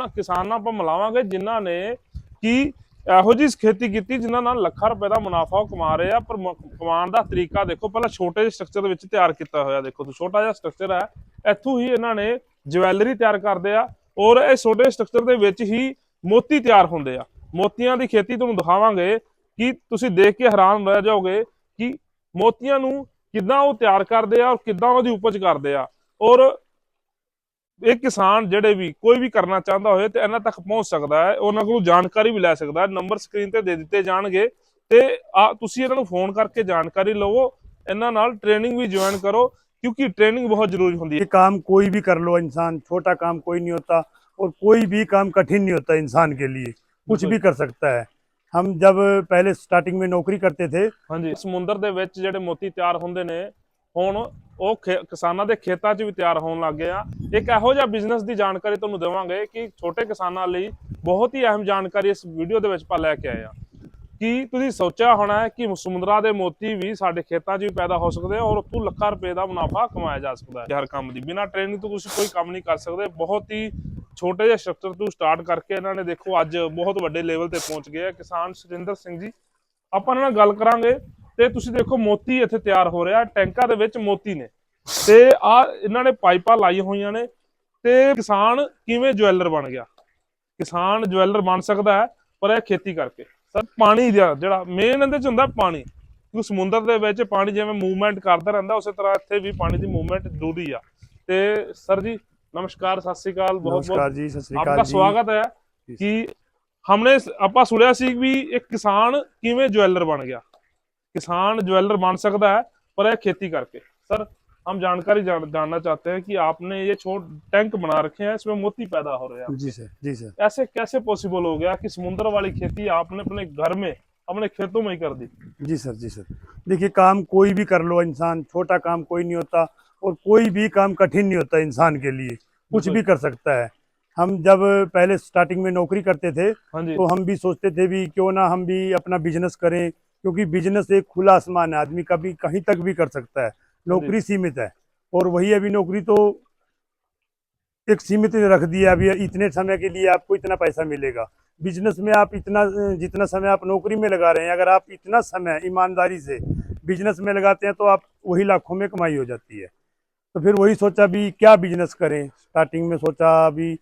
ਕਿਸਾਨਾਂ ਆਪਾਂ ਮਿਲਾਵਾਂਗੇ ਜਿਨ੍ਹਾਂ ਨੇ ਕਿ ਇਹੋ ਜਿਹੀ ਖੇਤੀ ਕੀਤੀ ਜਿਨ੍ਹਾਂ ਨਾਲ ਲੱਖਾਂ ਰੁਪਏ ਦਾ ਮੁਨਾਫਾ ਕਮਾ ਰਹੇ ਆ। ਪਰ ਕਮਾਉਣ ਦਾ ਤਰੀਕਾ ਦੇਖੋ, ਪਹਿਲਾਂ ਛੋਟੇ ਜਿਹੇ ਸਟਰਕਚਰ ਦੇ ਵਿੱਚ ਤਿਆਰ ਕੀਤਾ ਹੋਇਆ। ਦੇਖੋ ਤੁਸੀਂ, ਛੋਟਾ ਜਿਹਾ ਸਟਰਕਚਰ ਹੈ, ਇੱਥੋਂ ਹੀ ਇਹਨਾਂ ਨੇ ਜਵੈਲਰੀ ਤਿਆਰ ਕਰਦੇ ਆ ਔਰ ਇਹ ਛੋਟੇ ਸਟਰਕਚਰ ਦੇ ਵਿੱਚ ਹੀ ਮੋਤੀ ਤਿਆਰ ਹੁੰਦੇ ਆ। ਮੋਤੀਆਂ ਦੀ ਖੇਤੀ ਤੁਹਾਨੂੰ ਦਿਖਾਵਾਂਗੇ ਕਿ ਤੁਸੀਂ ਦੇਖ ਕੇ ਹੈਰਾਨ ਰਹਿ ਜਾਓਗੇ ਕਿ ਮੋਤੀਆਂ ਨੂੰ ਕਿੱਦਾਂ ਉਹ ਤਿਆਰ ਕਰਦੇ ਆ ਔਰ ਕਿੱਦਾਂ ਉਹਦੀ ਉਪਜ ਕਰਦੇ ਆ। ਔਰ ਇਹ ਕਿਸਾਨ ਜਿਹੜੇ ਵੀ ਕੋਈ ਵੀ ਕਰਨਾ ਚਾਹੁੰਦਾ ਹੋਏ ਤੇ ਇਹਨਾਂ ਤੱਕ ਪਹੁੰਚ ਸਕਦਾ ਹੈ, ਉਹਨਾਂ ਕੋਲ ਜਾਣਕਾਰੀ ਵੀ ਲੈ ਸਕਦਾ ਹੈ। ਨੰਬਰ ਸਕਰੀਨ ਤੇ ਦੇ ਦਿੱਤੇ ਜਾਣਗੇ ਤੇ ਤੁਸੀਂ ਇਹਨਾਂ ਨੂੰ ਫੋਨ ਕਰਕੇ ਜਾਣਕਾਰੀ ਲਵੋ, ਇਹਨਾਂ ਨਾਲ ट्रेनिंग भी ज्वाइन करो क्योंकि ट्रेनिंग बहुत जरूरी होती है। काम कोई भी कर लो इंसान, छोटा काम कोई नहीं होता और कोई भी काम कठिन नहीं होता इंसान के लिए, कुछ भी कर सकता है। हम जब पहले स्टार्टिंग में नौकरी करते थे, हाँ जी, समुद्र ਦੇ ਵਿੱਚ ਜਿਹੜੇ ਮੋਤੀ ਤਿਆਰ ਹੁੰਦੇ ਨੇ ਹੁਣ ਉਹ ਕਿਸਾਨਾਂ ਦੇ ਖੇਤਾਂ 'ਚ ਵੀ ਤਿਆਰ ਹੋਣ ਲੱਗ ਗਏ ਆ। ਇੱਕ ਇਹੋ ਜਿਹਾ ਬਿਜ਼ਨਸ ਦੀ ਜਾਣਕਾਰੀ ਤੁਹਾਨੂੰ ਦੇਵਾਂਗੇ ਕਿ ਛੋਟੇ ਕਿਸਾਨਾਂ ਲਈ ਬਹੁਤ ਹੀ ਅਹਿਮ ਜਾਣਕਾਰੀ ਇਸ ਵੀਡੀਓ ਦੇ ਵਿੱਚ ਆਪਾਂ ਲੈ ਕੇ ਆਏ ਆ। ਕਿ ਤੁਸੀਂ ਸੋਚਿਆ ਹੋਣਾ ਹੈ ਕਿ ਸਮੁੰਦਰਾਂ ਦੇ ਮੋਤੀ ਵੀ ਸਾਡੇ ਖੇਤਾਂ 'ਚ ਵੀ ਪੈਦਾ ਹੋ ਸਕਦੇ ਆ ਔਰ ਉੱਥੋਂ ਲੱਖਾਂ ਰੁਪਏ ਦਾ ਮੁਨਾਫਾ ਕਮਾਇਆ ਜਾ ਸਕਦਾ ਹੈ। ਹਰ ਕੰਮ ਦੀ ਬਿਨਾਂ ਟ੍ਰੇਨਿੰਗ ਤੋਂ ਤੁਸੀਂ ਕੋਈ ਕੰਮ ਨਹੀਂ ਕਰ ਸਕਦੇ। ਬਹੁਤ ਹੀ ਛੋਟੇ ਜਿਹੇ ਸਟਰਕਚਰ ਤੋਂ ਸਟਾਰਟ ਕਰਕੇ ਇਹਨਾਂ ਨੇ ਦੇਖੋ ਅੱਜ ਬਹੁਤ ਵੱਡੇ ਲੈਵਲ ਤੇ ਪਹੁੰਚ ਗਏ ਆ। ਕਿਸਾਨ ਸੁਰਿੰਦਰ ਸਿੰਘ ਜੀ, ਆਪਾਂ ਇਹਨਾਂ ਨਾਲ ਗੱਲ ਕਰਾਂਗੇ ਤੇ ਤੁਸੀਂ ਦੇਖੋ ਮੋਤੀ ਇੱਥੇ ਤਿਆਰ ਹੋ ਰਿਹਾ, ਟੈਂਕਾਂ ਦੇ ਵਿੱਚ ਮੋਤੀ ਨੇ ਤੇ ਆ ਇਹਨਾਂ ਨੇ ਪਾਈਪਾਂ ਲਾਈ ਹੋਈਆਂ ਨੇ। ਤੇ ਕਿਸਾਨ ਕਿਵੇਂ ਜਵੈਲਰ ਬਣ ਗਿਆ? ਕਿਸਾਨ ਜਵੈਲਰ ਬਣ ਸਕਦਾ ਹੈ ਪਰ ਇਹ ਖੇਤੀ ਕਰਕੇ। ਸਰ ਪਾਣੀ ਦਾ ਜਿਹੜਾ ਮੇਨ ਇਹਦੇ ਚ ਹੁੰਦਾ ਪਾਣੀ, ਕਿਉਂਕਿ ਸਮੁੰਦਰ ਦੇ ਵਿੱਚ ਪਾਣੀ ਜਿਵੇਂ ਮੂਵਮੈਂਟ ਕਰਦਾ ਰਹਿੰਦਾ ਉਸੇ ਤਰ੍ਹਾਂ ਇੱਥੇ ਵੀ ਪਾਣੀ ਦੀ मूवमेंट ਜ਼ਰੂਰੀ ਆ। ਤੇ सर जी नमस्कार, सत श्री अकाल, बहुत बहुत आपका स्वागत है कि हमने ਆਪਾਂ ਸੁਣਿਆ ਸੀ ਵੀ ਇੱਕ ਕਿਸਾਨ ਕਿਵੇਂ ਜਵੈਲਰ ਬਣ ਗਿਆ। किसान ज्वेलर बन सकता है पर यह खेती करके। सर हम जानकारी जानना चाहते हैं कि आपने ये टैंक बना रखे हैं, इसमें मोती पैदा हो रहे हैं। जी सर, जी सर। ऐसे कैसे पॉसिबल हो गया कि समुद्र वाली खेती आपने अपने घर में अपने खेतों में ही कर दी? जी सर, जी सर। देखिए काम कोई भी कर लो इंसान, छोटा काम कोई नहीं होता और कोई भी काम कठिन नहीं होता इंसान के लिए, कुछ भी कर सकता है। हम जब पहले स्टार्टिंग में नौकरी करते थे तो हम भी सोचते थे भी क्यों ना हम भी अपना बिजनेस करें, क्योंकि बिजनेस एक खुला आसमान है, आदमी कभी कहीं तक भी कर सकता है। नौकरी सीमित है और वही अभी नौकरी तो एक सीमित रख दिया, अभी इतने समय के लिए आपको इतना पैसा मिलेगा। बिजनेस में आप इतना जितना समय आप नौकरी में लगा रहे हैं, अगर आप इतना समय ईमानदारी से बिजनेस में लगाते हैं तो आप वही लाखों में कमाई हो जाती है। तो फिर वही सोचा भी क्या बिजनेस करें। स्टार्टिंग में सोचा अभी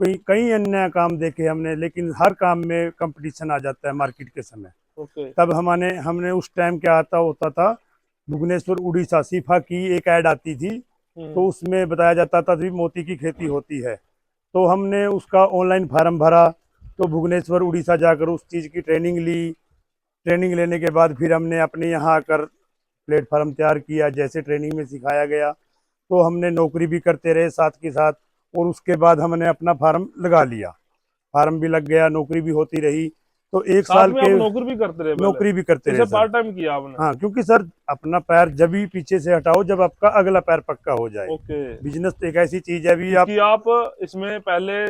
कई अन्य काम देखे हमने, लेकिन हर काम में कंपटीशन आ जाता है मार्केट के समय। तब हमने उस टाइम क्या होता था, भुवनेश्वर उड़ीसा सीफा की एक ऐड आती थी तो उसमें बताया जाता था भी मोती की खेती होती है। तो हमने उसका ऑनलाइन फार्म भरा, तो भुवनेश्वर उड़ीसा जाकर उस चीज़ की ट्रेनिंग ली। ट्रेनिंग लेने के बाद फिर हमने अपने यहाँ आकर प्लेटफार्म तैयार किया, जैसे ट्रेनिंग में सिखाया गया। तो हमने नौकरी भी करते रहे साथ के साथ और उसके बाद हमने अपना फार्म लगा लिया, फार्म भी लग गया, नौकरी भी होती रही। तो एक साल के नौकरी भी करते रहे पार्ट टाइम किया आपने? हाँ, क्योंकि सर अपना पैर जब भी पीछे से हटाओ जब आपका अगला पैर पक्का हो जाए। बिजनेस तो एक ऐसी चीज है भी आप इसमें पहले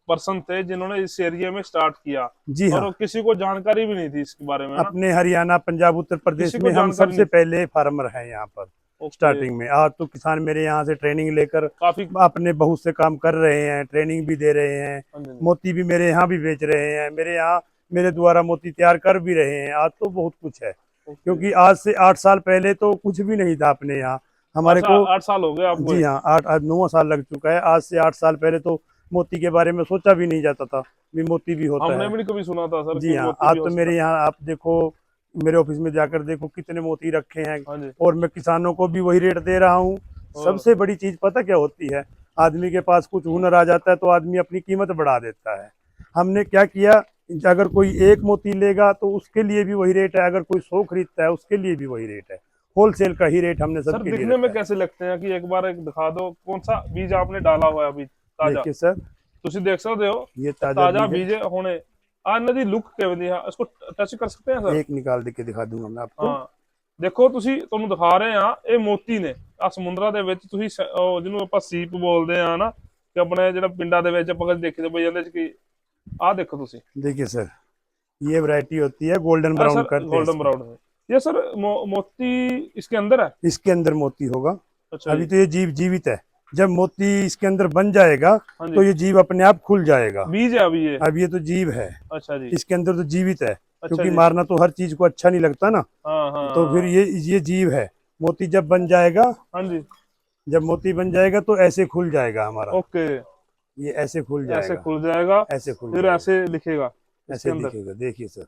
पर्सन थे जिन्होंने इस एरिया में स्टार्ट किया। जी हाँ, और किसी को जानकारी भी नहीं थी इसके बारे में। अपने हरियाणा, पंजाब, उत्तर प्रदेश में हम सबसे पहले फार्मर हैं यहाँ पर स्टार्टिंग में। आज तो किसान मेरे यहाँ से ट्रेनिंग लेकर काफी अपने बहुत से काम कर रहे हैं, ट्रेनिंग भी दे रहे हैं, मोती भी मेरे यहाँ भी बेच रहे हैं, मेरे यहाँ मेरे द्वारा मोती तैयार कर भी रहे हैं। आज तो बहुत कुछ है, क्योंकि आज से 8 साल पहले तो कुछ भी नहीं था अपने यहाँ। हमारे को 8 साल हो गए आपको? जी हाँ, 9 साल लग चुका है। आज से 8 साल पहले तो मोती के बारे में सोचा भी नहीं जाता था भी मोती भी होता है। हमने भी कभी सुना था सर। जी हाँ, आज तो मेरे यहाँ आप देखो, मेरे ऑफिस में जाकर देखो कितने मोती रखे हैं और मैं किसानों को भी वही रेट दे रहा हूँ। सबसे बड़ी चीज पता क्या होती है, आदमी के पास कुछ हुनर आ जाता है तो आदमी अपनी कीमत बढ़ा देता है। हमने क्या किया, अगर कोई एक मोती लेगा तो उसके लिए भी वही रेट है, अगर कोई 100 खरीदता है उसके लिए भी वही रेट है। होलसेल का ही रेट हमने सबके लिए। दिखने में कैसे लगते हैं कि एक बार दिखा दो, कौन सा बीज आपने डाला हुआ है अभी ताजा? देखिए सर, ਤੁਸੀਂ देख सकते हो ये ताजा बीज होने ਇਹਨਾਂ ਦੀ ਲੁੱਕ ਕਿਵੇਂ ਦੀ ਹੈ, इसको टच कर सकते हैं सर? एक निकाल के दिखा दूंगा मैं आपको। हाँ, देखो ਤੁਹਾਨੂੰ ਦਿਖਾ ਰਹੇ ਆ, ਇਹ ਮੋਤੀ ਨੇ ਆ ਸਮੁੰਦਰਾਂ ਦੇ ਵਿੱਚ। ਤੁਸੀਂ ਜਿਹਨੂੰ ਆਪਾਂ ਸੀਪ ਬੋਲਦੇ ਆ ਨਾ, ਕਿ ਆਪਣੇ ਜਿਹੜਾ ਪਿੰਡਾਂ ਦੇ ਵਿੱਚ ਆਪਾਂ ਦੇਖਦੇ ਪਈ ਜਾਂਦੇ ਕਿ ਆ ਦੇਖੋ ਤੁਸੀਂ। देखिए सर, ये वैरायटी होती है गोल्डन ब्राउन करते हैं। गोल्डन ब्राउन है ये सर। मोती इसके अंदर है? इसके अंदर मोती होगा। अच्छा, अभी तो ये जीवित है, जब मोती इसके अंदर बन जाएगा हाँ जी। तो ये जीव अपने आप खुल जाएगा। बीज है अभी ये? अब ये तो जीव है, अच्छा जी। इसके अंदर तो जीवित है, अच्छा क्योंकि जी। मारना तो हर चीज को अच्छा नहीं लगता ना। हाँ हाँ तो फिर हाँ। ये जीव है। मोती जब बन जाएगा, हाँ जी। जब मोती बन जाएगा तो ऐसे खुल जाएगा हमारा, ओके। ये ऐसे खुल ऐसे जाएगा, खुल जाएगा, ऐसे खुल फिर जाएगा, ऐसे लिखेगा इसके ऐसे अंदर। दिखेगा। देखिए सर,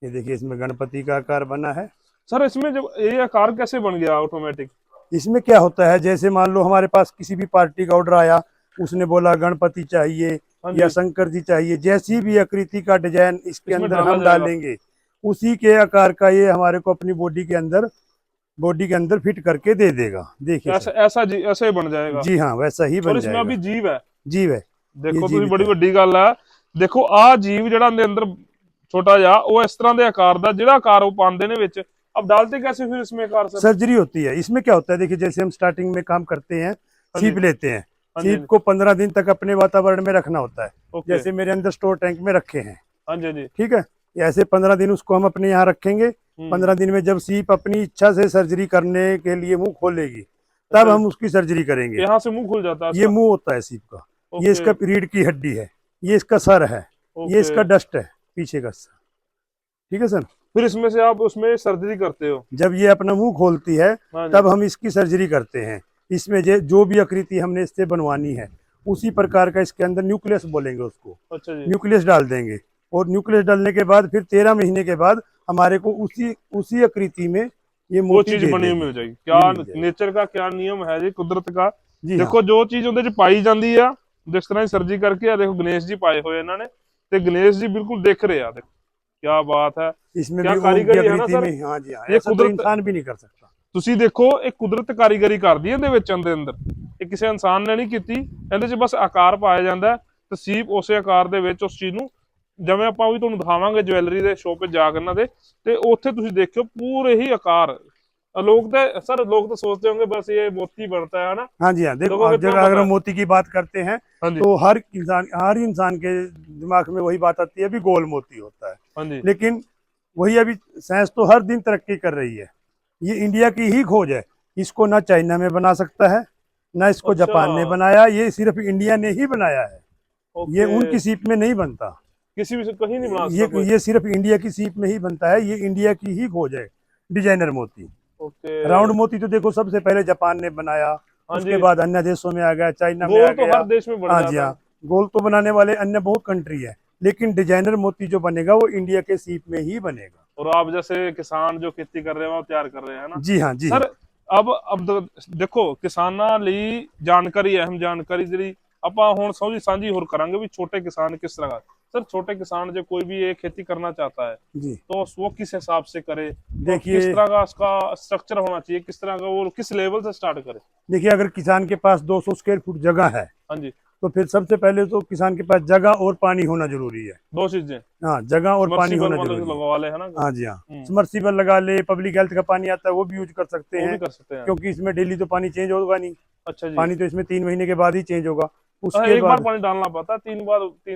ये देखिए इसमें गणपति का आकार बना है। सर इसमें जब ये आकार कैसे बन गया ऑटोमेटिक? इसमें क्या होता है, जैसे मान लो हमारे पास किसी भी पार्टी का ऑर्डर आया, उसने बोला गणपति चाहिए हाँ या जी। शंकर जी चाहिए, जैसी भी आकृति का डिजाइन इसके इसमें अंदर डाला हम जाएगा। डालेंगे, उसी के आकार का ये हमारे को अपनी बॉडी के अंदर फिट करके दे देगा। देखिए ऐसा सर, ऐसा जी ऐसे ही बन जाएगा। जी हाँ, वैसा ही और बन इसमें अभी जाएगा। जीव है? जीव है, ये देखो ਤੁਸੀਂ जीवित बड़ी है। ਵੱਡੀ ਗੱਲ ਹੈ। ਦੇਖੋ ਆ ਜੀਵ ਜਿਹੜਾ ਦੇ ਅੰਦਰ छोटा ਜਿਹਾ ਉਹ ਇਸ ਤਰ੍ਹਾਂ ਦੇ ਆਕਾਰ ਦਾ ਜਿਹੜਾ ਆਕਾਰ ਉਹ ਪਾਉਂਦੇ ਨੇ ਵਿੱਚ। अब डालते कैसे फिर इसमें आकार सर? सर्जरी होती है इसमें। क्या होता है, देखिए जैसे हम स्टार्टिंग में काम करते हैं, हाँ जी। सीप लेते हैं, हाँ जी। सीप को 15 दिन तक अपने वातावरण में रखना होता है। ओके। जैसे मेरे अंदर स्टोर टैंक में रखे हैं, हाँ जी। हाँ जी। ठीक है, ऐसे 15 दिन उसको हम अपने यहाँ रखेंगे। 15 दिन में जब सीप अपनी इच्छा से सर्जरी करने के लिए मुंह खोलेगी, तब अच्छा। हम उसकी सर्जरी करेंगे। यहाँ से मुंह खुल जाता है ये इसका? मुंह होता है सीप का, ये ओके। इसका रीढ़ की हड्डी है, ये इसका सर है, ये ओके। इसका डस्ट है पीछे का सर। ठीक है सर, फिर इसमें से आप उसमें सर्जरी करते हो? जब ये अपना मुंह खोलती है हाँ जी। तब हम इसकी सर्जरी करते हैं। इसमें जो भी आकृति हमने इससे बनवानी है, उसी प्रकार का इसके अंदर न्यूक्लियस बोलेंगे उसको, अच्छा जी। न्यूक्लियस डाल देंगे। और न्यूक्लियस डालने के बाद फिर 13 महीने के बाद हमारे को उसी उसी आकृति में ये वो मोती चीज दे बनी हुई देगी। मिल जाएगी। क्या ये मिल जाएगी। नेचर का क्या नियम है जी, कुदरत का। जी ਦੇਖੋ हाँ, ਜੋ ਚੀਜ਼ ਉਹਦੇ ਚ ਪਾਈ ਜਾਂਦੀ ਆ, ਜਿਸ ਤਰ੍ਹਾਂ ਹੀ ਸਰਜੀ ਕਰਕੇ ਆ ਦੇਖੋ ਗਣੇਸ਼ ਜੀ ਪਾਏ ਹੋਏ ਇਹਨਾਂ ਨੇ, ਤੇ ਗਣੇਸ਼ ਜੀ ਬਿਲਕੁਲ ਦਿਖ ਰਹੇ ਆ। ਦੇਖੋ ਕੀ ਬਾਤ ਹੈ। इसमें क्या भी ओम की कारीगरी है ना आकृति सर? में। हाँ जी हाँ, ये ऐसा तो कुदरत इंसान भी नहीं कर सकता। ਤੁਸੀਂ ਦੇਖੋ ਇਹ ਕੁਦਰਤ ਕਾਰੀਗਰੀ ਕਰਦੀ ਹੈ ਇਹਦੇ ਵਿੱਚ ਅੰਦਰ। ਇਹ ਕਿਸੇ ਇਨਸਾਨ ਨੇ ਨਹੀਂ ਕੀਤੀ। ਇਹਦੇ 'ਚ ਬਸ ਆਕਾਰ ਪਾਇਆ ਜਾਂਦਾ ਹੈ, ਤਸੀਬ ਉਸੇ ਆਕਾਰ ਦੇ ਵਿੱਚ ਉਸ ਚੀਜ਼ ਨੂੰ, ਜਿਵੇਂ ਆਪਾਂ ਵੀ ਤੁਹਾਨੂੰ ਦਿਖਾਵਾਂਗੇ ਜਵੈਲਰੀ ਦੇ ਸ਼ੋਪ 'ਤੇ ਜਾ ਕੇ ਇਹਨਾਂ ਦੇ, ਤੇ ਉੱਥੇ ਤੁਸੀਂ ਦੇਖਿਓ ਪੂਰੇ ही आकार। लोग तो सर लोग तो सोचते होंगे बस ये मोती बनता है ना। हाँ जी हाँ, देखो लोगों को इतना जगह अगर पता हम है। मोती की बात करते हैं हाँ जी। तो हर इंसान के दिमाग में वही बात आती है, अभी गोल मोती होता है। हाँ जी। लेकिन वही अभी साइंस तो हर दिन तरक्की कर रही है। ये इंडिया की ही खोज है, इसको ना चाइना में बना सकता है, ना इसको अच्छा। जापान ने बनाया, ये सिर्फ इंडिया ने ही बनाया है। ओके। ये उनकी सीप में नहीं बनता, किसी भी से कहीं नहीं बना सकता कोई। ये सिर्फ इंडिया की सीप में ही बनता है। ये इंडिया की ही खोज है, डिजाइनर मोती। ओके। राउंड मोती तो देखो सबसे पहले जापान ने बनाया, हाँ उसके जी। बाद अन्य देशों में आ गया, चाइना में गोल आ तो गया। हर देश में बन हाँ जाता जी है। हाँ, गोल तो बनाने वाले अन्य बहुत कंट्री है, लेकिन डिजाइनर मोती जो बनेगा वो इंडिया के सीप में ही बनेगा। और आप जैसे किसान जो खेती कर रहे हैं वो तैयार कर रहे हैं ना जी हाँ, जी सर। हाँ। अब ਦੇਖੋ ਕਿਸਾਨਾਂ ਲਈ ਜਾਣਕਾਰੀ, ਅਹਿਮ ਜਾਣਕਾਰੀ ਜਿਹੜੀ ਆਪਾਂ ਹੁਣ ਸਾਂਝੀ ਹੋਰ ਕਰਾਂਗੇ ਵੀ ਛੋਟੇ किसान किस तरह। सर छोटे किसान जो कोई भी ये खेती करना चाहता है जी तो वो किस हिसाब से करे, देखिए, किस तरह का उसका स्ट्रक्चर होना चाहिए, किस तरह का वो किस लेवल से स्टार्ट करे? देखिए अगर किसान के पास 200 स्क्वायर फुट जगह है, हाँ जी। तो फिर सबसे पहले तो किसान के पास जगह और पानी होना जरूरी है। दो चीजें। हाँ, जगह और पानी सबमर्सिबल होना मतलब जरूरी है। लगवा ले है ना। हाँ जी हाँ, सबमर्सिबल लगा ले, पब्लिक हेल्थ का पानी आता है वो भी यूज कर सकते वो हैं, भी कर सकते हैं। क्योंकि इसमें डेली तो पानी चेंज होगा नहीं। अच्छा जी। पानी तो इसमें 3 महीने के बाद ही चेंज होगा। हाँ, उसके एक बार बाद पानी डालना पड़ता है, 3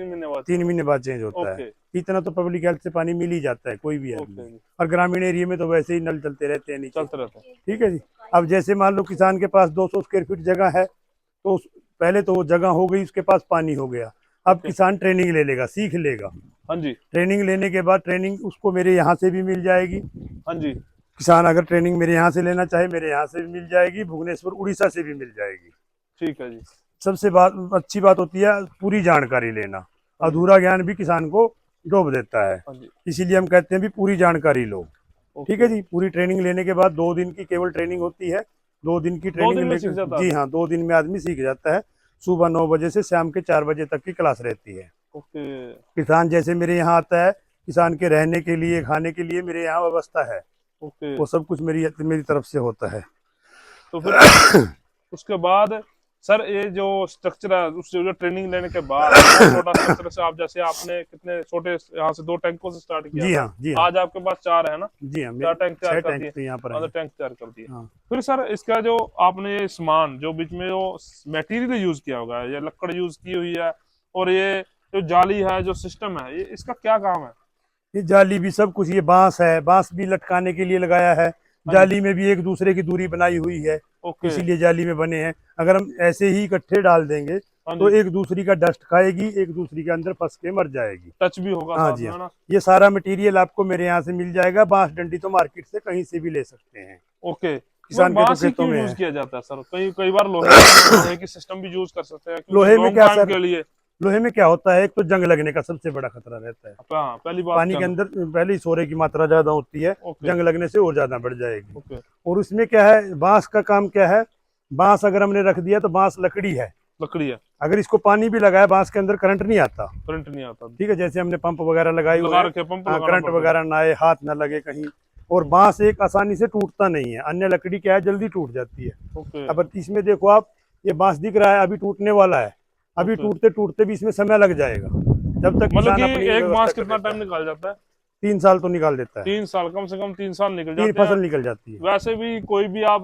महीने बाद। 3 महीने बाद चेंज होता ओके। है। इतना तो पब्लिक हेल्थ से पानी मिल ही जाता है कोई भी ओके आदमी। जी। और ग्रामीण एरिया में तो वैसे ही नल चलते रहते हैं नीचे। चलते रहते हैं। ठीक है जी। अब जैसे मान लो किसान के पास 200 स्क्वायर फीट जगह है, तो पहले तो वो जगह हो गई, उसके पास पानी हो गया। अब ओके। किसान ट्रेनिंग ले लेगा, सीख लेगा। हाँ जी। ट्रेनिंग लेने के बाद ट्रेनिंग उसको मेरे यहाँ से भी मिल जाएगी। हाँ जी। किसान अगर ट्रेनिंग मेरे यहाँ से लेना चाहे, मेरे यहाँ से भी मिल जाएगी, भुवनेश्वर उड़ीसा से भी मिल जाएगी। ठीक है जी। सबसे अच्छी बात होती है पूरी जानकारी लेना। अधूरा ज्ञान भी किसान को डूब देता है, हाँ जी। इसीलिए हम कहते हैं भी पूरी जानकारी लो। ओके। ठीक है जी। पूरी ट्रेनिंग लेने के बाद 2 दिन की केवल ट्रेनिंग होती है। 2 दिन की 2 ट्रेनिंग दिन में सीख जाता है? जी हाँ, 2 दिन में आदमी सीख जाता है। सुबह 9 बजे से शाम के 4 बजे तक की क्लास रहती है। ओके। किसान जैसे मेरे यहाँ आता है, किसान के रहने के लिए, खाने के लिए मेरे यहाँ व्यवस्था है, ओके। वो सब कुछ मेरी तरफ से होता है। तो फिर उसके बाद सर ये जो स्ट्रक्चर है, उस जो ट्रेनिंग लेने के बाद छोटा स्ट्रक्चर से आप जैसे आपने कितने छोटे यहाँ से 2 टैंकों से स्टार्ट किया जी था। हाँ, जी हाँ, आज आपके पास 4 है ना? जी हाँ, 4 टैंक 6 तैयार कर टैंक दिए। तो यहाँ पर आधा है। टैंक तैयार कर दिए। हाँ। फिर सर इसका जो आपने ये सामान जो बीच में जो मटेरियल यूज किया होगा, ये लकड़ यूज की हुई है, और ये जो जाली है, जो सिस्टम है, ये इसका क्या काम है? ये जाली भी सब कुछ, ये बांस है, बांस भी लटकाने के लिए लगाया है। जाली में भी एक दूसरे की दूरी बनाई हुई है, ओके। इसीलिए जाली में बने हैं। अगर हम ऐसे ही इकट्ठे डाल देंगे हाँ तो जी, एक दूसरी का डस्ट खाएगी, एक दूसरी के अंदर फंस के मर जाएगी। टच भी होगा हाँ साथ जी में, हाँ, है ना। ये सारा मटेरियल आपको मेरे यहाँ से मिल जाएगा। बांस डंडी तो मार्केट से कहीं से भी ले सकते हैं, ओके। वो किसान के तो बांस ही खेतों क्यों में यूज है। किया जाता है सर? कई कई बार लोहे की सिस्टम भी यूज कर सकते हैं, क्योंकि लोहे में लॉन्ग क्या टाइम सर, के लिए। लोहे में क्या होता है, एक तो जंग लगने का सबसे बड़ा खतरा रहता है। हाँ, पहली बात पानी के जंग। अंदर पहले ही सोरे की मात्रा ज्यादा होती है, ओके, जंग लगने से और ज्यादा बढ़ जाएगी। ओके। और उसमें क्या है, बांस का काम क्या है, बांस अगर हमने रख दिया तो बांस लकड़ी है, लकड़ी है, अगर इसको पानी भी लगाया बांस के अंदर करंट नहीं आता। करंट नहीं आता। ठीक है, जैसे हमने पंप वगैरह लगाए हुए लगा हैं, रखे, पंप हाँ, लगाना करंट पड़ता है। वगैरह ना आए, हाथ ना लगे कहीं। और बांस एक आसानी से टूटता नहीं है, अन्य लकड़ी क्या है जल्दी टूट जाती है। ओके, अब इसमें देखो आप, ये बांस दिख रहा है अभी टूटने वाला है, अभी ओके। टूटते टूटते भी इसमें समय लग जाएगा, जब तक मतलब किसान कि अपनी एक व्यवस्था बांस कर कितना लेता टाइम है। निकाल जाता है? 3 साल तो निकाल देता है, 3 साल, कम से कम 3 साल निकल तीन जाते हैं। फसल निकल जाती है। वैसे भी कोई भी आप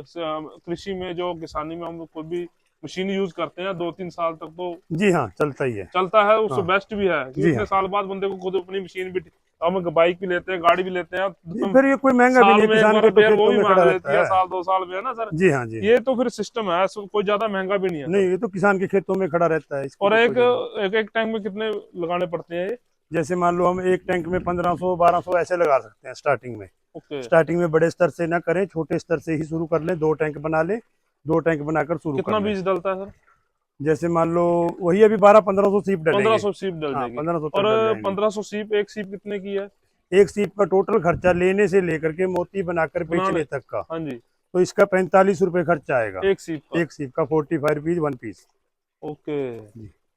कृषि में, जो किसानी में हम लोग कोई भी मशीन यूज करते हैं, 2-3 साल तक तो जी हाँ, चलता ही है। चलता है। उससे हाँ बेस्ट भी है कि जी इतने हाँ, साल बाद बंदे को खुद अपनी मशीन भी, हम बाइक भी लेते हैं, गाड़ी भी लेते हैं, जी, तुम फिर ये कोई महंगा भी साल नहीं है, में एक किसान बार के तो रिपेयर वो खेतों भी में मांग खड़ा लेती है, रहता है। 1-2 साल में, है ना सर। जी हाँ जी हाँ। ये तो फिर सिस्टम है, कोई ज्यादा महंगा भी नहीं है नहीं, सर। ये तो किसान के खेतों में खड़ा रहता है, इसकी और तो एक कोई जरूरत। एक एक टैंक में कितने लगाने पड़ते हैं ये? जैसे मान लो हम एक टैंक में 1500 1200 ऐसे लगा सकते हैं स्टार्टिंग में। ओके। स्टार्टिंग में बड़े स्तर से ना करें, छोटे स्तर से ही शुरू कर लें, 2 टैंक बना लें, 2 टैंक बनाकर शुरू कर कितना लें। बीज डलता है सर? जैसे मान लो वही अभी 1200 1500 सीप डलेंगे। 1500 सीप डल हाँ, जाएगी। 1500 और तक डल जाएंगे। 1500 सीप, एक सीप कितने की है? एक सीप का टोटल खर्चा लेने से लेकर के मोती बनाकर बनाने। बेचने तक का, हाँ जी। तो इसका 45 रुपये खर्चा आएगा। एक सीप का। एक सीप का 45 रुपीज 1 पीस। ओके।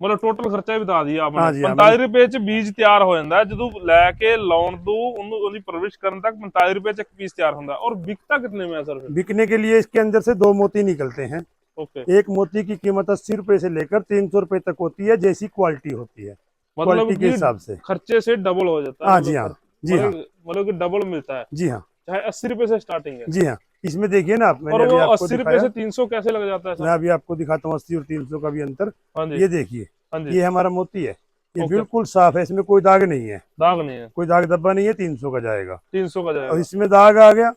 मतलब टोटल खर्चा भी बता दिया आपने। हाँ जी हाँ, मैंने 45 रुपए च बीज तैयार हो ਜਾਂਦਾ ਹੈ, ਜਦੋਂ ਲੈ ਕੇ ਲਾਉਣ ਤੋਂ ਉਹਦੀ परवरिश ਕਰਨ तक 45 रुपए च एक पीस तैयार ਹੁੰਦਾ है। और बिकता कितने में है सर फिर? बिकने के लिए इसके अंदर से 2 मोती निकलते हैं। ओके। एक मोती की कीमत 80 रुपए से लेकर 300 रुपए तक होती है, जैसी क्वालिटी होती है, मतलब क्वालिटी के कि हिसाब से। खर्चे से डबल हो जाता है, हाँ जी मतलब हाँ, जी हाँ, मतलब कि डबल मिलता है। जी हाँ, चाहे 80 रुपए से स्टार्टिंग है। जी हाँ। इसमें देखिए ना आप, और मैंने वो अभी आपको 80 रुपए दिखाया, से 300 कैसे लग जाता है मैं सर? अभी आपको दिखाता हूँ 80 और 300 का भी अंतर। हाँ जी, ये देखिए, हाँ जी। ये हमारा मोती है, ये ओके। बिल्कुल साफ है, इसमें कोई दाग नहीं है, दाग नहीं है। कोई दाग धब्बा नहीं है, 300 का जाएगा। 300 का और जाएगा। इसमें दाग आ गया,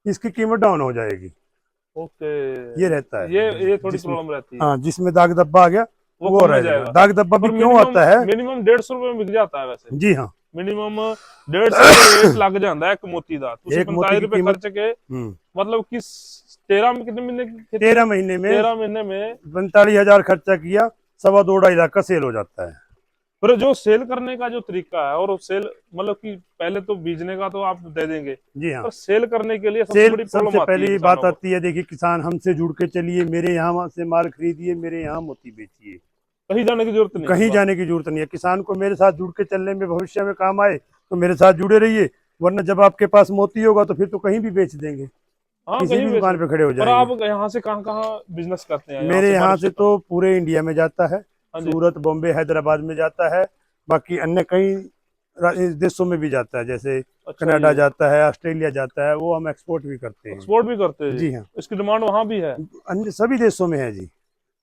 इसकी कीमत डाउन हो जाएगी। ओके। ये रहता है, ये थोड़ी जिसमें, प्रॉब्लम रहती है। हाँ, जिसमें दाग धब्बा आ गया वो वो कम में रहेगा। जाएगा। दाग धब्बा भी पर क्यों मिनिमम आता है? मिनिमम 150 रुपए में बिक जाता है वैसे। जी हाँ, मिनिमम 150 ਦਾ ਰੇਟ ਲੱਗ ਜਾਂਦਾ ਹੈ ਇੱਕ ਮੋਤੀ ਦਾ। ਤੁਸੀਂ एक मोती 45 की रुपए कीमत, खर्च के, मतलब कि 13 में कितने महीने की खेती? 13 महीने में 13 महीने में। 45,000 खर्चा किया, 2.25 लाख का सेल हो जाता है। पर जो सेल करने का जो तरीका है, और सेल मतलब कि पहले तो बीजने का तो आप दे देंगे, जी हाँ, पर सेल करने के लिए सबसे सेल बड़ी सबसे प्रॉब्लम आती है पहली किसानों बात को। आती है, देखिए किसान हमसे जुड़ के चलिए, मेरे यहाँ से माल खरीदिए, मेरे यहाँ मोती बेचिए, कहीं जाने की जरूरत नहीं है। कहीं जाने की जरूरत नहीं है। किसान को मेरे साथ जुड़ के चलने में भविष्य में काम आए तो मेरे साथ जुड़े रहिए, वरना जब आपके पास मोती होगा तो फिर तो कहीं भी बेच देंगे, हाँ, किसी कहीं भी बेच दुकान पे खड़े हो सकते। पर आप जाएंगे। यहाँ से कहाँ कहाँ बिजनेस करते हैं? मेरे यहाँ से मार्केट तक? तो पूरे इंडिया में जाता है, हाँ जी। सूरत, बॉम्बे, हैदराबाद में जाता है, बाकी अन्य कई देशों में भी जाता है, जैसे अच्छा कनाडा जी। जाता है, ऑस्ट्रेलिया जाता है, वो हम एक्सपोर्ट भी करते हैं। एक्सपोर्ट भी करते हैं जी जी? हाँ, इसकी डिमांड वहाँ भी है? अन्य सभी देशों में है जी।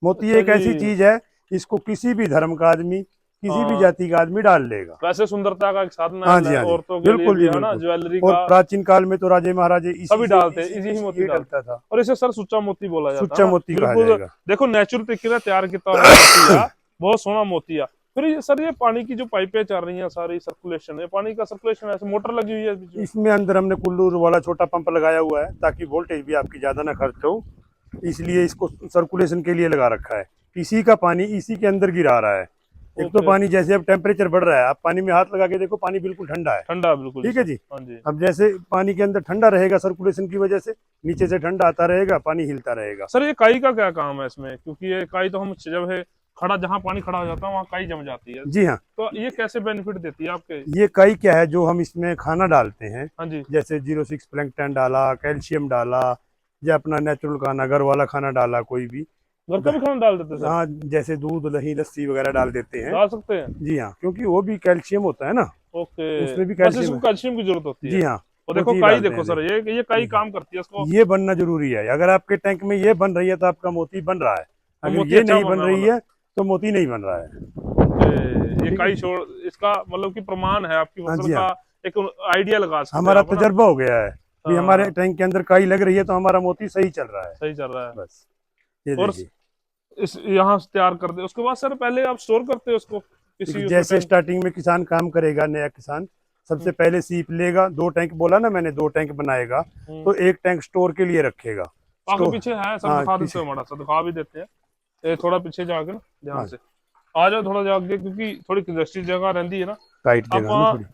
मोती अच्छा एक ऐसी जी। चीज है, इसको किसी भी धर्म का आदमी, किसी भी हाँ, जाति का आदमी डाल लेगा। वैसे सुंदरता का एक साधन हाँ है जी हाँ जी, औरतों के लिए बिल्कुल भी, जी है ना, बिल्कुल। ज्वेलरी और का। प्राचीन काल में तो राजे महाराजे सभी डालते हैं, इसी ही मोती ये डालते डलता हैं। था। और इसे सर सुच्चा मोती बोला जाता है सुच्चा ना, मोती कहा बिल्कुल। जाएगा। देखो नेचुरल तरीके से तैयार किया हुआ मोती है, बहुत सोना मोती है। फिर सर ये पानी की जो पाइपें चल रही हैं सारी, सर्कुलेशन है, पानी का सर्कुलेशन ऐसे मोटर लगी हुई है बीच में? इसमें अंदर हमने कुल्लू वाला छोटा पंप लगाया हुआ है, ताकि वोल्टेज भी आपकी ज्यादा ना खर्च हो, इसलिए इसको सर्कुलेशन के लिए लगा रखा है। इसी का पानी इसी के अंदर गिरा रहा है। एक तो ओके। पानी जैसे अब टेम्परेचर बढ़ रहा है, आप पानी में हाथ लगा के देखो, पानी बिल्कुल ठंडा है। ठंडा बिल्कुल ठीक है सर। जी। हाँ जी। अब जैसे पानी के अंदर ठंडा रहेगा सर्कुलेशन की वजह से, नीचे से ठंडा आता रहेगा, पानी हिलता रहेगा। सर ये काई का क्या काम है इसमें? क्योंकि ये काई तो हम जब है खड़ा, जहाँ पानी खड़ा हो जाता है वहाँ काई जम जाती है, जी हाँ, तो ये कैसे बेनिफिट देती है आपके? ये कई क्या है, जो हम इसमें खाना डालते हैं, हाँ जी। जैसे 06 प्लैंकटन डाला, कैल्शियम डाला, या अपना नेचुरल खाना, घर वाला खाना डाला, कोई भी। घर का भी खाना डाल देते सर? हाँ, जैसे दूध, दही, लस्सी वगैरह डाल देते हैं। डाल सकते हैं? जी हाँ, क्योंकि वो भी कैल्शियम होता है ना, ओके। उसमें भी बस कैल्शियम इसको है। कैल्शियम की जरूरत होती है। जी हाँ, और वो देखो चीज काई, डालते देखो हैं। सर ये काई काम करती है इसको। ये बनना जरूरी है, अगर आपके टैंक में ये बन रही है तो आपका मोती बन रहा है, अगर मोती ये अच्छा नहीं बन बन रहा है रही है तो मोती नहीं बन रहा है। ये काई छोड़, इसका मतलब कि प्रमाण है आपकी हाँ फसल जी का, हाँ, एक आइडिया लगा सकते हैं हमारा आप, है ना? तजर्बा हो गया है, भी हमारे टैंक के अंदर काई लग रही है तो हमारा मोती सही चल रहा है। सही चल रहा है। बस ये और देखिए, इस यहाँ से तैयार कर दे, उसके बाद सर पहले आप स्टोर करते हो उसको किसी उसमें जैसे स्टार्टिंग में किसान काम करेगा, नया किसान सबसे पहले सीप लेगा, 2 टैंक बोला ना मैंने, 2 टैंक बनाएगा, तो 1 टैंक स्टोर के लिए रखेगा। आगे स्टोर, पीछे है सब हाँ दिखा देते पीछे, हो, बड़ा सा दिखा भी देते हैं। ये थोड़ा पीछे जाके ना ध्यान हाँ से आ जाओ, थोड़ा जाके, क्योंकि थोड़ी कंजस्टेड जगह रहती है ना। टाइट जगह ना ਆਪਾਂ थोड़ी।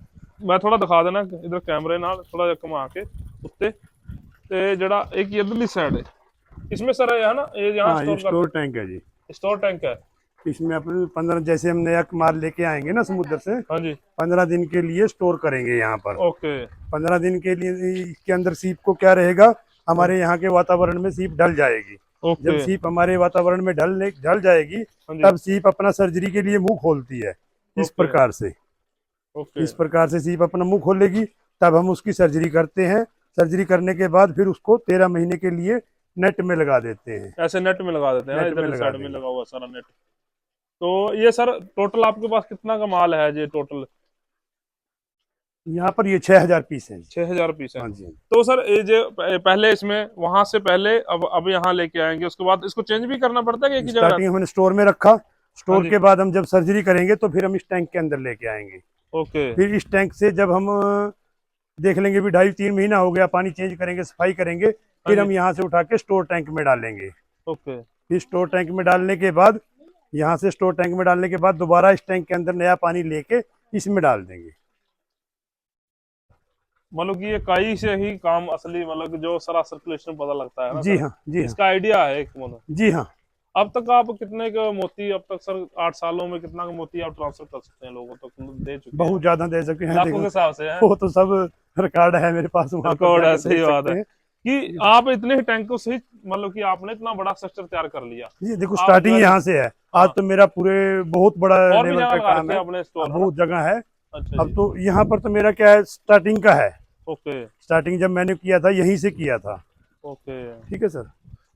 ਮੈਂ ਥੋੜਾ ਦਿਖਾ ਦੇਣਾ ਇਧਰ ਕੈਮਰੇ ਨਾਲ ਥੋੜਾ ਜਿਹਾ ਘੁਮਾ ਕੇ ਉੱਤੇ, ਤੇ ਜਿਹੜਾ ਇੱਕ ਇਧਰਲੀ ਸਾਈਡ है इसमें सर है ना, ये यहाँ हाँ ये स्टोर स्टोर करते, टैंक है जी। स्टोर टैंक है। इसमें अपने 15, जैसे हम नया माल लेके आएंगे ना समुद्र से, हाँ जी 15 दिन के लिए स्टोर करेंगे यहाँ पर। ओके 15 दिन के लिए इसके अंदर सीप को क्या रहेगा, हमारे यहाँ के वातावरण में सीप ढल जाएगी। ओके जब सीप हमारे वातावरण में ढल जाएगी, हाँ जी तब सीप अपना सर्जरी के लिए मुंह खोलती है। इस ओके प्रकार से, ओके इस प्रकार से सीप अपना मुंह खोलेगी, तब हम उसकी सर्जरी करते हैं। सर्जरी करने के बाद फिर उसको 13 महीने के लिए नेट में लगा देते हैं। ऐसे नेट में लगा देते हैं ना, नेट में इधर लगा साइड में देंगे। लगा हुआ सारा नेट। तो ये सर टोटल आपके पास कितना का माल है ये टोटल? यहाँ पर ये 6000 पीस है। 6000 पीस है। हाँ जी। तो सर ये जो पहले इसमें वहां से पहले अब यहाँ लेके आएंगे, उसके बाद इसको चेंज भी करना पड़ता है कि एक ही जगह स्टार्टिंग हमने स्टोर में रखा, हाँ स्टोर जी के बाद हम जब सर्जरी करेंगे तो फिर हम इस टैंक के अंदर लेके आएंगे। ओके फिर इस टैंक से जब हम देख लेंगे भी 2.5-3 महीना हो गया, पानी चेंज करेंगे, सफाई करेंगे, फिर हाँ हम जी यहाँ से उठा के स्टोर टैंक में डालेंगे। ओके फिर स्टोर टैंक में डालने के बाद, यहाँ से स्टोर टैंक में डालने के बाद दोबारा इस टैंक के अंदर नया पानी लेके इसमें डाल देंगे। मतलब कि ये काई से ही काम असली, मतलब कि जो सारा सर्कुलेशन पता लगता है ना जी सर, हाँ, जी हाँ, इसका आइडिया है एक, मतलब जी हाँ। अब तक आप कितने का मोती, अब तक सर 8 सालों में कितना का मोती आप ट्रांसफर कर सकते हैं लोगों तक, दे चुके हैं? बहुत ज्यादा दे सकते हैं, लाखों के देखो हिसाब से है, वो तो सब रिकॉर्ड है मेरे पास, वहाँ पर रिकॉर्ड जाके है। सही देख बात सकते है हैं। कि आप इतने ही टैंकों से ही, मतलब कि आपने इतना बड़ा स्ट्रक्चर तैयार कर लिया। ये देखो आप स्टार्टिंग जो है, यहाँ से है, आज हाँ, तो मेरा पूरे बहुत बड़ा और भी लेवल जगह पे लगा काम रखे है। हैं अपने स्टोर, अब है ना? बहुत जगह है। अच्छा अब जी तो यहाँ पर तो मेरा क्या है, स्टार्टिंग का है। ओके स्टार्टिंग जब मैंने किया था यहीं से किया था। ओके। ठीक है सर।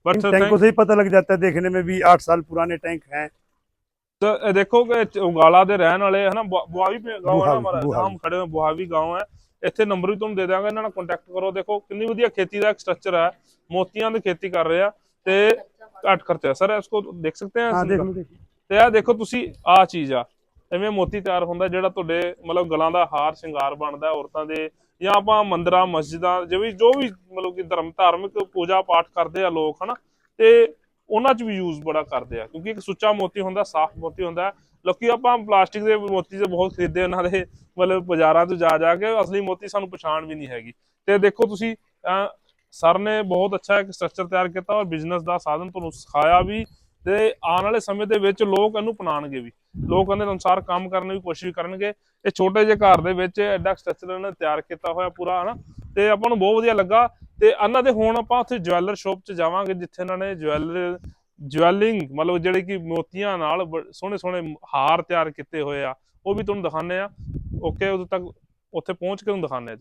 बट इन सर टैंकों से ही पता लग जाता है, देखने में भी 8 साल पुराने टैंक हैं। तो ये देखो कि उगाला ਦੇ ਰਹਿਣ ਵਾਲੇ है ना, बुहावी गांव है ना बुहावी, हमारा, जहां हम बुहावी। खड़े हैं बुहावी गांव है। ਇੱਥੇ ਨੰਬਰ ਵੀ ਤੁਹਾਨੂੰ ਦੇ ਦਿਆਂਗਾ, ਇਹਨਾਂ ਨਾਲ ਕੰਟੈਕਟ ਕਰੋ। ਦੇਖੋ ਕਿੰਨੀ ਵਧੀਆ ਖੇਤੀ ਦਾ ਇੱਕ ਸਟਰਕਚਰ ਹੈ, ਮੋਤੀਆਂ ਦੀ ਖੇਤੀ ਕਰ ਰਹੇ ਆ ਤੇ ਘੱਟ ਖਰਚਾ ਸਰ। इसको देख सकते हैं हाँ इनका? देख लो, देखिए। ਤੇ ਇਹ ਦੇਖੋ ਤੁਸੀਂ, ਆਹ ਚੀਜ਼ ਆ, ਐਵੇਂ ਮੋਤੀ ਤਿਆਰ ਹੁੰਦਾ ਜਿਹੜਾ ਤੁਹਾਡੇ ਮਤਲਬ ਗਲਾਂ ਦਾ ਹਾਰ ਸ਼ਿੰਗਾਰ ਬਣਦਾ ਔਰਤਾਂ ਦੇ, ਜਾਂ ਆਪਾਂ ਮੰਦਰਾਂ ਮਸਜਿਦਾਂ ਜੋ ਵੀ ਮਤਲਬ ਕਿ ਧਾਰਮਿਕ ਪੂਜਾ ਪਾਠ ਕਰਦੇ ਆ ਲੋਕ, ਹਨਾ, ਤੇ ਉਹਨਾਂ 'ਚ ਵੀ ਯੂਜ਼ ਬੜਾ ਕਰਦੇ ਆ, ਕਿਉਂਕਿ ਇੱਕ ਸੁੱਚਾ ਮੋਤੀ ਹੁੰਦਾ, ਸਾਫ਼ ਮੋਤੀ ਹੁੰਦਾ। ਲੋਕੀ ਆਪਾਂ ਪਲਾਸਟਿਕ ਦੇ ਮੋਤੀ ਤੇ ਬਹੁਤ ਖਰੀਦੇ ਉਹਨਾਂ ਦੇ, ਮਤਲਬ ਬਾਜ਼ਾਰਾਂ 'ਚ ਜਾ ਕੇ, ਅਸਲੀ ਮੋਤੀ ਸਾਨੂੰ ਪਛਾਣ ਵੀ ਨਹੀਂ ਹੈਗੀ। ਤੇ ਦੇਖੋ ਤੁਸੀਂ, ਸਰ ਨੇ ਬਹੁਤ ਅੱਛਾ ਇੱਕ ਸਟਰਕਚਰ ਤਿਆਰ ਕੀਤਾ ਔਰ ਬਿਜ਼ਨਸ ਦਾ ਸਾਧਨ ਤੁਹਾਨੂੰ ਸਿਖਾਇਆ ਵੀ, ਤੇ ਆਉਣ ਵਾਲੇ ਸਮੇਂ ਦੇ ਵਿੱਚ ਲੋਕ ਇਹਨੂੰ ਅਪਣਾਉਣਗੇ ਵੀ, ਲੋਕ ਇਹਦੇ ਅਨੁਸਾਰ ਕੰਮ ਕਰਨ ਦੀ ਕੋਸ਼ਿਸ਼ ਕਰਨਗੇ। ਇਹ ਛੋਟੇ ਜਿਹੇ ਘਰ ਦੇ ਵਿੱਚ ਐਡਾ ਸਟਰਕਚਰ ਇਹਨਾਂ ਨੇ ਤਿਆਰ ਕੀਤਾ ਹੋਇਆ ਪੂਰਾ, ਹਨਾ, ਤੇ ਆਪਾਂ ਨੂੰ ਬਹੁਤ ਵਧੀਆ ਲੱਗਾ। ਤੇ ਇਹਨਾਂ ਦੇ ਹੁਣ ਆਪਾਂ ਉੱਥੇ ਜਵੈਲਰ ਸ਼ੋਪ 'ਚ ਜਾਵਾਂਗੇ, ਜਿੱਥੇ ਇਹਨਾਂ ਨੇ ਜਵੈਲਿੰਗ ਮਤਲਬ ਜਿਹੜੇ ਕਿ ਮੋਤੀਆਂ ਨਾਲ ਸੋਹਣੇ ਸੋਹਣੇ ਹਾਰ ਤਿਆਰ ਕੀਤੇ ਹੋਏ ਆ, ਉਹ ਵੀ ਤੁਹਾਨੂੰ ਦਿਖਾਉਂਦੇ ਆ। ਓਕੇ, ਉਦੋਂ ਤੱਕ ਉੱਥੇ ਪਹੁੰਚ ਕੇ ਤੁਹਾਨੂੰ ਦਿਖਾਉਂਦੇ ਆ।